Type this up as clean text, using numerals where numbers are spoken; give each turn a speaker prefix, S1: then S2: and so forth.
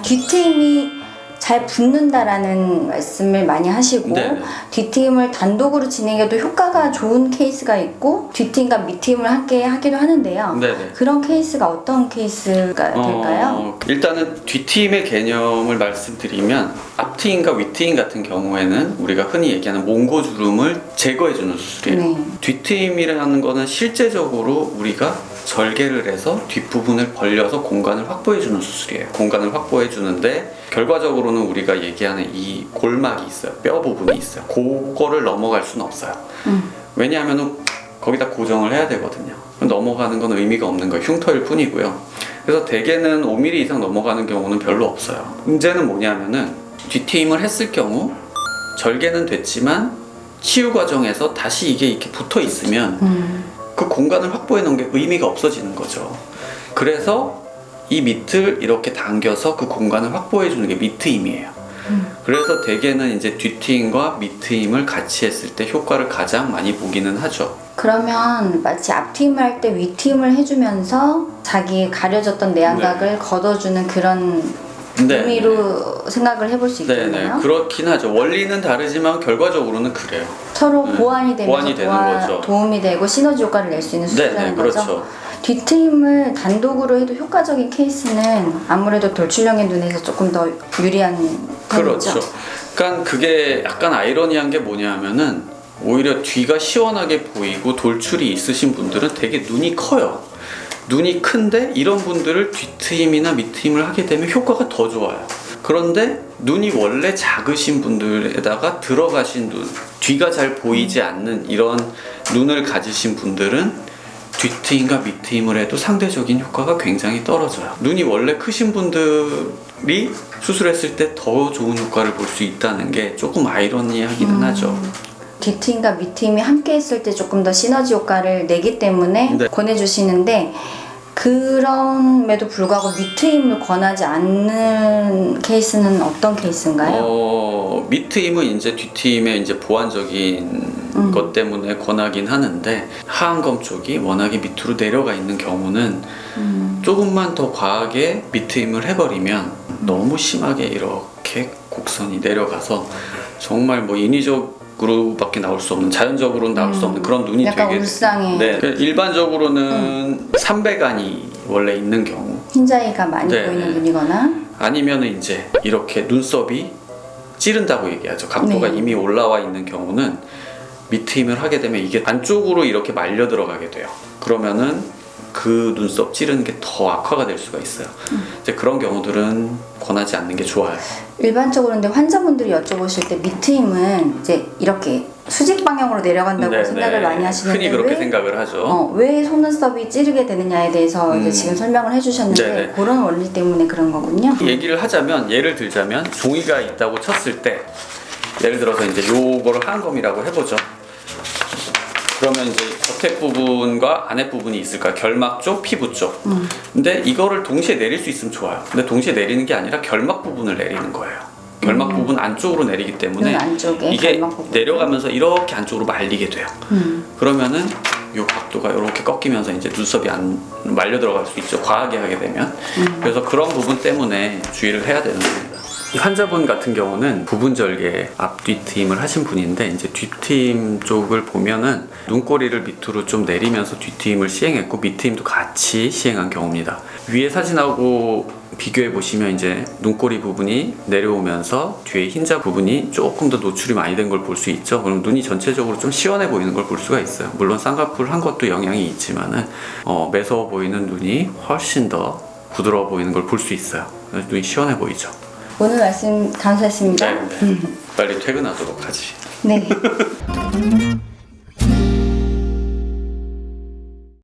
S1: 뒤트임이 잘 붙는다라는 말씀을 많이 하시고
S2: 네네.
S1: 뒤트임을 단독으로 진행해도 효과가 좋은 케이스가 있고 뒤트임과 밑트임을 함께 하기도 하는데요.
S2: 네네.
S1: 그런 케이스가 어떤 케이스가 될까요?
S2: 일단은 뒤트임의 개념을 말씀드리면 앞트임과 윗트임 같은 경우에는 우리가 흔히 얘기하는 몽고주름을 제거해주는 수술이에요.
S1: 네.
S2: 뒤트임이라는 거는 실제적으로 우리가 절개를 해서 뒷부분을 벌려서 공간을 확보해주는 수술이에요. 공간을 확보해주는데 결과적으로는 우리가 얘기하는 이 골막이 있어요. 뼈 부분이 있어요. 그거를 넘어갈 수는 없어요. 왜냐하면 거기다 고정을 해야 되거든요. 넘어가는 건 의미가 없는 거예요. 흉터일 뿐이고요. 그래서 대개는 5mm 이상 넘어가는 경우는 별로 없어요. 문제는 뭐냐면은 뒤트임을 했을 경우 절개는 됐지만 치유 과정에서 다시 이게 이렇게 붙어 있으면 그 공간을 확보해 놓은 게 의미가 없어지는 거죠. 그래서 이 밑을 이렇게 당겨서 그 공간을 확보해 주는 게 밑트임이에요. 그래서 대개는 이제 뒤트임과 밑트임을 같이 했을 때 효과를 가장 많이 보기는 하죠.
S1: 그러면 마치 앞트임을 할 때 윗트임을 해주면서 자기 가려졌던 내안각을 걷어주는 그런 의미로 생각을 해볼 수 있겠네요.
S2: 네네, 그렇긴 하죠. 원리는 다르지만 결과적으로는 그래요.
S1: 서로 보완이 되면서
S2: 보완이 되는 거죠.
S1: 도움이 되고 시너지 효과를 낼 수 있는 수술이라는 거죠.
S2: 그렇죠.
S1: 뒤트임을 단독으로 해도 효과적인 케이스는 아무래도 돌출형의 눈에서 조금 더 유리한 편이죠.
S2: 그렇죠. 그러니까 그게 약간 아이러니한 게 뭐냐면은 오히려 뒤가 시원하게 보이고 돌출이 있으신 분들은 되게 눈이 커요. 눈이 큰데 이런 분들을 뒤트임이나 밑트임을 하게 되면 효과가 더 좋아요. 그런데 눈이 원래 작으신 분들에다가 들어가신 눈, 뒤가 잘 보이지 않는 이런 눈을 가지신 분들은 뒤트임과 밑트임을 해도 상대적인 효과가 굉장히 떨어져요. 눈이 원래 크신 분들이 수술했을 때 더 좋은 효과를 볼 수 있다는 게 조금 아이러니하기는 하죠.
S1: 뒤트임과 밑트임이 함께 했을 때 조금 더 시너지 효과를 내기 때문에
S2: 네.
S1: 권해주시는데 그럼에도 불구하고 밑트임을 권하지 않는 케이스는 어떤 케이스인가요?
S2: 밑트임은 이제 뒤트임의 이제 보완적인 것 때문에 권하긴 하는데 하안검 쪽이 워낙에 밑으로 내려가 있는 경우는 조금만 더 과하게 밑트임을 해버리면 너무 심하게 이렇게 곡선이 내려가서 정말 뭐 인위적으로밖에 나올 수 없는, 자연적으로는 나올 수 없는 그런 눈이
S1: 약간
S2: 되게
S1: 울상해.
S2: 네, 일반적으로는 삼배간이 원래 있는 경우
S1: 흰자위가 많이
S2: 네.
S1: 보이는 눈이거나
S2: 아니면은 이제 이렇게 눈썹이 찌른다고 얘기하죠. 각도가
S1: 네.
S2: 이미 올라와 있는 경우는 밑트임을 하게 되면 이게 안쪽으로 이렇게 말려 들어가게 돼요. 그러면은 그 눈썹 찌르는 게 더 악화가 될 수가 있어요. 이제 그런 경우들은 권하지 않는 게 좋아요.
S1: 일반적으로 근데 환자분들이 여쭤보실 때 밑트임은 이제 이렇게 수직 방향으로 내려간다고
S2: 네,
S1: 생각을
S2: 네.
S1: 많이 하시는데
S2: 흔히 그렇게 생각을 하죠.
S1: 왜 속눈썹이 찌르게 되느냐에 대해서 이제 지금 설명을 해주셨는데
S2: 네네.
S1: 그런 원리 때문에 그런 거군요.
S2: 얘기를 하자면 예를 들자면 종이가 있다고 쳤을 때 예를 들어서 이제 요거를 하안검이라고 해보죠. 그러면 이제 겉에 부분과 안에 부분이 있을까? 결막 쪽, 피부 쪽. 근데 이거를 동시에 내릴 수 있으면 좋아요. 근데 동시에 내리는 게 아니라 결막 부분을 내리는 거예요. 결막 부분 안쪽으로 내리기 때문에
S1: 눈 안쪽에
S2: 이게
S1: 결막 부분.
S2: 내려가면서 이렇게 안쪽으로 말리게 돼요. 그러면은 요 각도가 이렇게 꺾이면서 이제 눈썹이 안 말려 들어갈 수 있죠. 과하게 하게 되면. 그래서 그런 부분 때문에 주의를 해야 되는 겁니다. 이 환자분 같은 경우는 부분 절개 앞뒤트임을 하신 분인데 이제 뒤트임 쪽을 보면은 눈꼬리를 밑으로 좀 내리면서 뒤트임을 시행했고 밑트임도 같이 시행한 경우입니다. 위에 사진하고 비교해 보시면 이제 눈꼬리 부분이 내려오면서 뒤에 흰자 부분이 조금 더 노출이 많이 된 걸 볼 수 있죠. 그럼 눈이 전체적으로 좀 시원해 보이는 걸 볼 수가 있어요. 물론 쌍꺼풀 한 것도 영향이 있지만은 매서워 보이는 눈이 훨씬 더 부드러워 보이는 걸 볼 수 있어요. 눈이 시원해 보이죠.
S1: 오늘 말씀 감사했습니다.
S2: 네. 빨리 퇴근하도록 하지.
S1: 네.